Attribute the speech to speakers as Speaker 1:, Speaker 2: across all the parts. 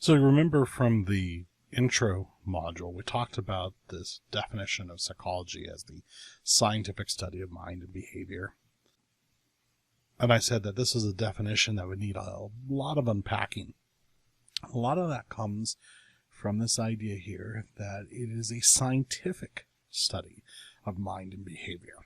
Speaker 1: So remember from the intro module, we talked about this definition of psychology as the scientific study of mind and behavior. And I said that this is a definition that would need a lot of unpacking. A lot of that comes from this idea here that it is a scientific study of mind and behavior.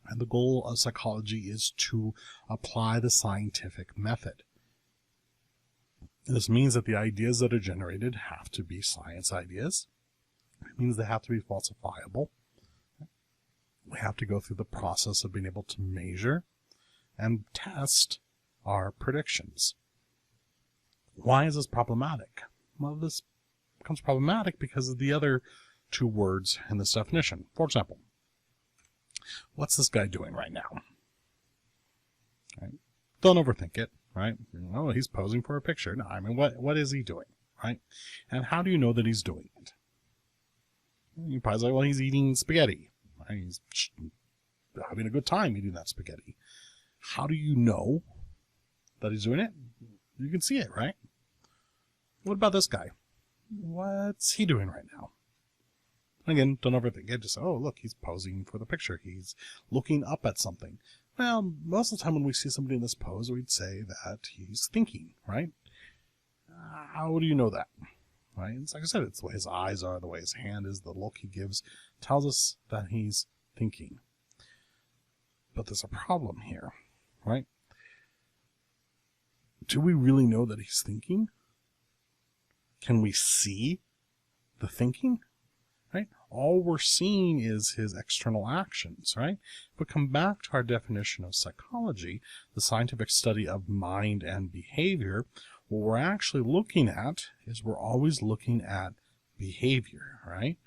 Speaker 1: And the goal of psychology is to apply the scientific method. This means that the ideas that are generated have to be science ideas. It means they have to be falsifiable. We have to go through the process of being able to measure and test our predictions. Why is this problematic? Well, this becomes problematic because of the other two words in this definition. For example, what's this guy doing right now? Right? Don't overthink it, right? Oh, he's posing for a picture. No, I mean, what is he doing, right? And how do you know that he's doing it? You probably say, well, he's eating spaghetti. Right? He's having a good time eating that spaghetti. How do you know that he's doing it? You can see it, right? What about this guy? What's he doing right now? Again, don't overthink it. Just, oh, look, he's posing for the picture. He's looking up at something. Well, most of the time when we see somebody in this pose, we'd say that he's thinking, right? How do you know that? Right? It's like I said, it's the way his eyes are, the way his hand is, the look he gives tells us that he's thinking. But there's a problem here, right? Do we really know that he's thinking? Can we see the thinking? Right? All we're seeing is his external actions, right? If we come back to our definition of psychology, the scientific study of mind and behavior, what we're actually looking at is we're always looking at behavior, right?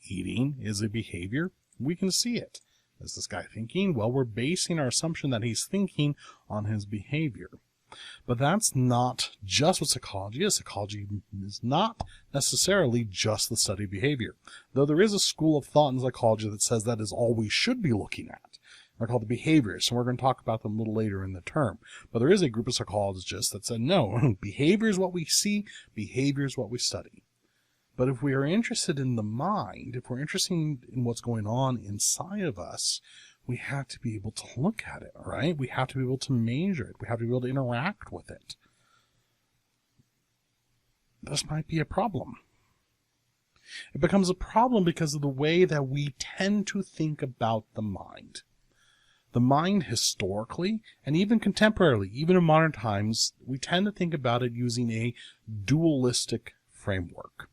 Speaker 1: Eating is a behavior. We can see it. Is this guy thinking? Well, we're basing our assumption that he's thinking on his behavior. But that's not just what psychology is. Psychology is not necessarily just the study of behavior, though there is a school of thought in psychology that says that is all we should be looking at. They're called the behaviorists, and we're going to talk about them a little later in the term. But there is a group of psychologists that said, no, behavior is what we see, behavior is what we study. But if we are interested in the mind, if we're interested in what's going on inside of us, we have to be able to look at it, right? We have to be able to measure it. We have to be able to interact with it. This might be a problem. It becomes a problem because of the way that we tend to think about the mind. The mind historically, and even contemporarily, even in modern times, we tend to think about it using a dualistic framework.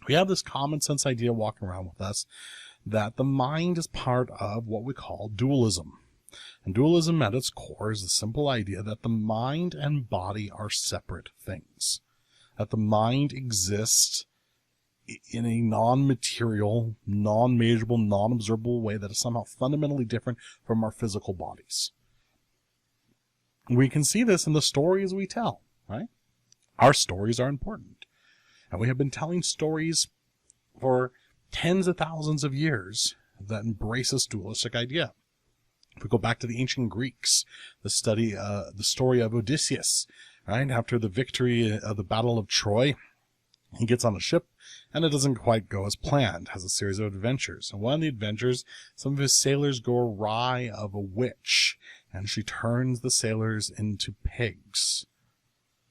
Speaker 1: We have this common sense idea walking around with us that the mind is part of what we call dualism. And dualism at its core is the simple idea that the mind and body are separate things. That the mind exists in a non-material, non-measurable, non-observable way that is somehow fundamentally different from our physical bodies. We can see this in the stories we tell, right? Our stories are important. And we have been telling stories for tens of thousands of years that embrace this dualistic idea. If we go back to the ancient Greeks, the story of Odysseus, right? After the victory of the Battle of Troy, he gets on a ship and it doesn't quite go as planned, has a series of adventures. And one of the adventures, some of his sailors go awry of a witch, and she turns the sailors into pigs.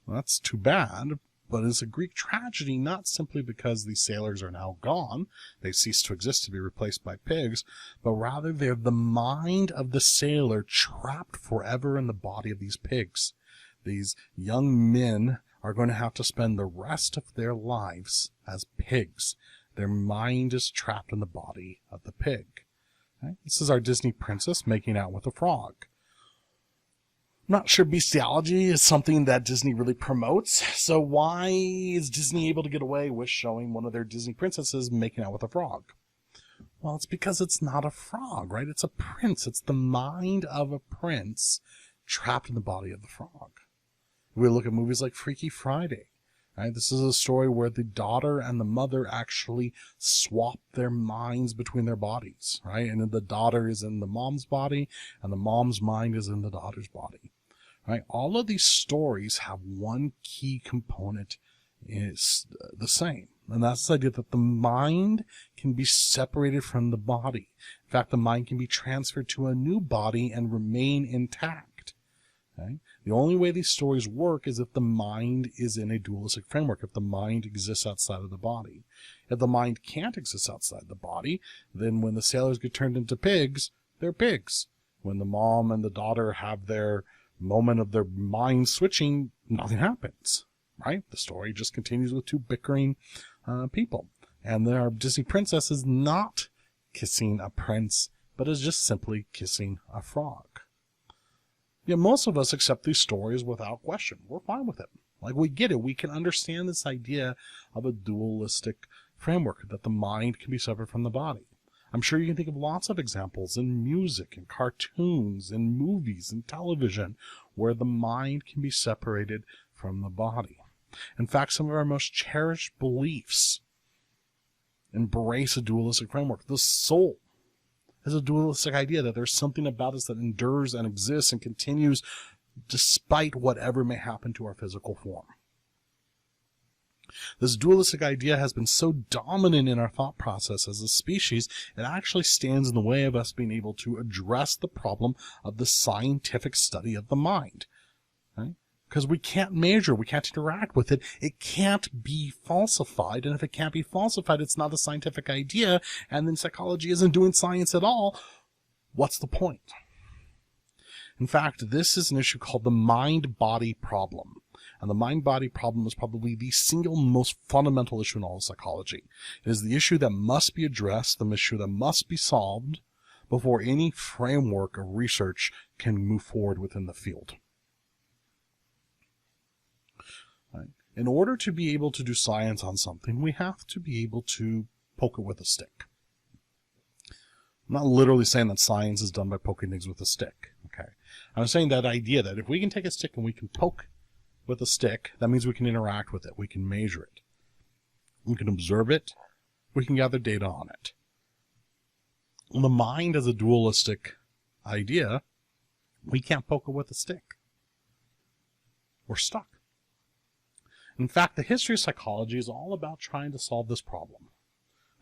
Speaker 1: Well, that's too bad. But it's a Greek tragedy, not simply because these sailors are now gone, they cease to exist to be replaced by pigs, but rather they're the mind of the sailor trapped forever in the body of these pigs. These young men are going to have to spend the rest of their lives as pigs. Their mind is trapped in the body of the pig. Right? This is our Disney princess making out with a frog. I'm not sure bestiality is something that Disney really promotes, so why is Disney able to get away with showing one of their Disney princesses making out with a frog? Well, it's because it's not a frog, right? It's a prince. It's the mind of a prince trapped in the body of the frog. We look at movies like Freaky Friday, right? This is a story where the daughter and the mother actually swap their minds between their bodies, right? And then the daughter is in the mom's body, and the mom's mind is in the daughter's body. Right? All of these stories have one key component is the same. And that's the idea that the mind can be separated from the body. In fact, the mind can be transferred to a new body and remain intact. Okay? The only way these stories work is if the mind is in a dualistic framework, if the mind exists outside of the body. If the mind can't exist outside the body, then when the sailors get turned into pigs, they're pigs. When the mom and the daughter have their moment of their mind switching, nothing happens, right? The story just continues with two bickering people. And our Disney princess is not kissing a prince, but is just simply kissing a frog. Yeah, most of us accept these stories without question. We're fine with it. Like, we get it. We can understand this idea of a dualistic framework, that the mind can be separate from the body. I'm sure you can think of lots of examples in music, in cartoons, in movies, in television, where the mind can be separated from the body. In fact, some of our most cherished beliefs embrace a dualistic framework. The soul is a dualistic idea, that there's something about us that endures and exists and continues despite whatever may happen to our physical form. This dualistic idea has been so dominant in our thought process as a species, it actually stands in the way of us being able to address the problem of the scientific study of the mind. Right? Because we can't measure, we can't interact with it, it can't be falsified, and if it can't be falsified, it's not a scientific idea, and then psychology isn't doing science at all. What's the point? In fact, this is an issue called the mind-body problem. And the mind-body problem is probably the single most fundamental issue in all of psychology. It is the issue that must be addressed, the issue that must be solved before any framework of research can move forward within the field. Right? In order to be able to do science on something, we have to be able to poke it with a stick. I'm not literally saying that science is done by poking things with a stick. Okay, I'm saying that idea that if we can take a stick and we can poke with a stick, that means we can interact with it, we can measure it, we can observe it, we can gather data on it. The mind as a dualistic idea, we can't poke it with a stick. We're stuck. In fact, the history of psychology is all about trying to solve this problem.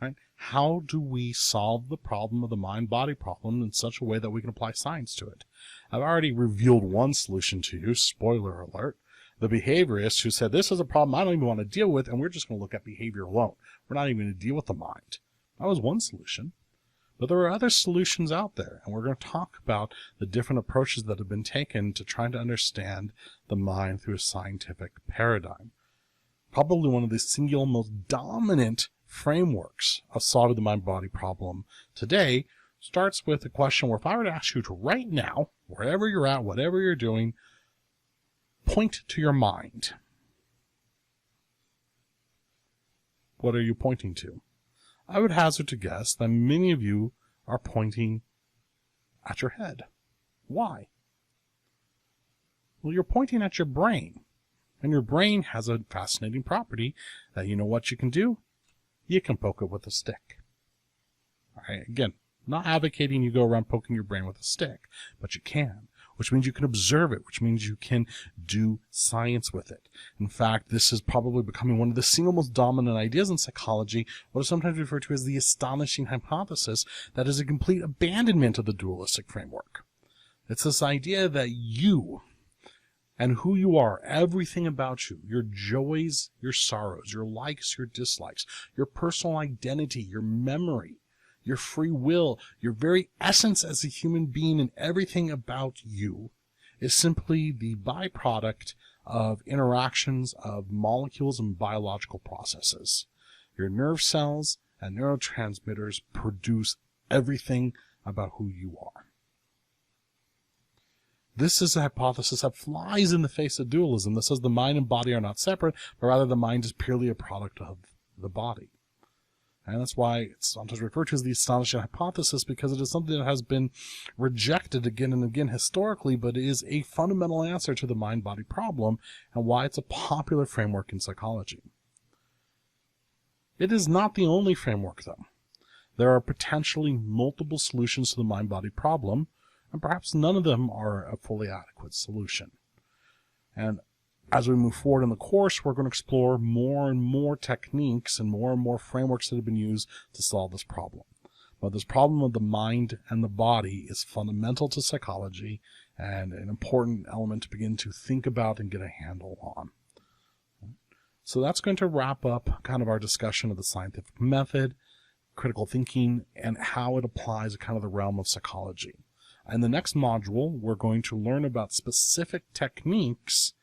Speaker 1: Right? How do we solve the problem of the mind-body problem in such a way that we can apply science to it? I've already revealed one solution to you, spoiler alert. The behaviorist who said, this is a problem I don't even want to deal with, and we're just going to look at behavior alone. We're not even going to deal with the mind. That was one solution. But there are other solutions out there, and we're going to talk about the different approaches that have been taken to trying to understand the mind through a scientific paradigm. Probably one of the single most dominant frameworks of solving the mind-body problem today starts with a question where if I were to ask you to right now, wherever you're at, whatever you're doing, point to your mind. What are you pointing to? I would hazard to guess that many of you are pointing at your head. Why? Well, you're pointing at your brain. And your brain has a fascinating property that, you know what you can do? You can poke it with a stick. All right, again, not advocating you go around poking your brain with a stick, but you can, which means you can observe it, which means you can do science with it. In fact, this is probably becoming one of the single most dominant ideas in psychology, what is sometimes referred to as the astonishing hypothesis, that is a complete abandonment of the dualistic framework. It's this idea that you and who you are, everything about you, your joys, your sorrows, your likes, your dislikes, your personal identity, your memory, your free will, your very essence as a human being, and everything about you is simply the byproduct of interactions of molecules and biological processes. Your nerve cells and neurotransmitters produce everything about who you are. This is a hypothesis that flies in the face of dualism that says the mind and body are not separate, but rather the mind is purely a product of the body. And that's why it's sometimes referred to as the astonishing hypothesis, because it is something that has been rejected again and again historically, but is a fundamental answer to the mind-body problem and why it's a popular framework in psychology. It is not the only framework, though. There are potentially multiple solutions to the mind-body problem, and perhaps none of them are a fully adequate solution. And as we move forward in the course, we're going to explore more and more techniques and more frameworks that have been used to solve this problem. But this problem of the mind and the body is fundamental to psychology and an important element to begin to think about and get a handle on. So that's going to wrap up kind of our discussion of the scientific method, critical thinking, and how it applies to kind of the realm of psychology. In the next module, we're going to learn about specific techniques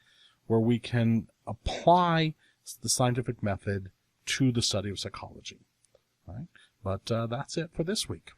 Speaker 1: where we can apply the scientific method to the study of psychology. All right? But that's it for this week.